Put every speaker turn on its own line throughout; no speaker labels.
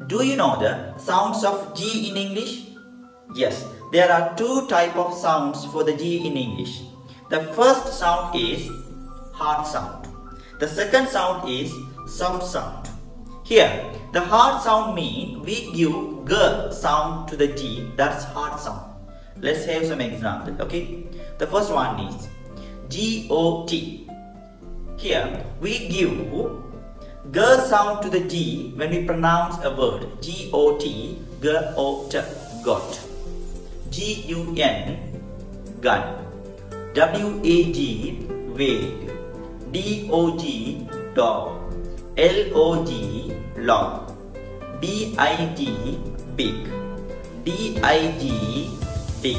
Do you know the sounds of G in English? Yes, there are two types of sounds for the G in English. The first sound is hard sound. The second sound is soft sound. Here, the hard sound means we give G sound to the G, that's hard sound. Let's have some example, okay? The first one is G-O-T. Here, we give G sound to the G when we pronounce a word. G-O-T, G-O-T, got. G-U-N, gun. W-A-G, wag. D-O-G, dog. L-O-G, log. B-I-G, big. D-I-G, dig.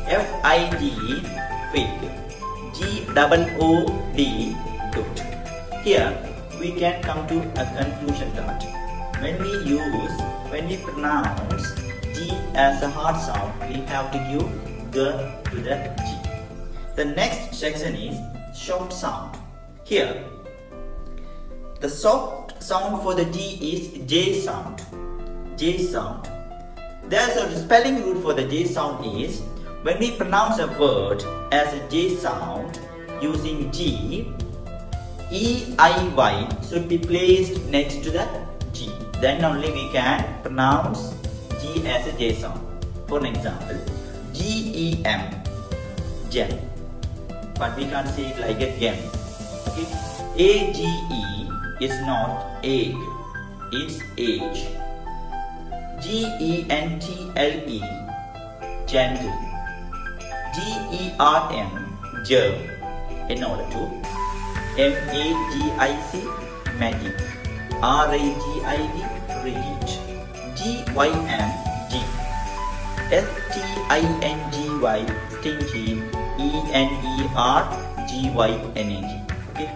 F-I-G, fig. G-O-O-D, good. Here we can come to a conclusion that when we pronounce G as a hard sound, we have to give G to the G. The next section is soft sound. Here, the soft sound for the G is J sound. J sound. There's a spelling rule for the J sound is when we pronounce a word as a J sound using G, E-I-Y should be placed next to the G. Then only we can pronounce G as a J sound. For an example, G-E-M, gem. But we can't say it like a gem. Okay? A-G-E is not egg, it's age. G-E-N-T-L-E, gentle. G-E-R-M, germ. In order to M-A-G-I-C, magic. R-A-G-I-D, read. G-Y-M, G. S-T-I-N-G-Y, stingy. E-N-E-R-G-Y-N-A-G. Okay.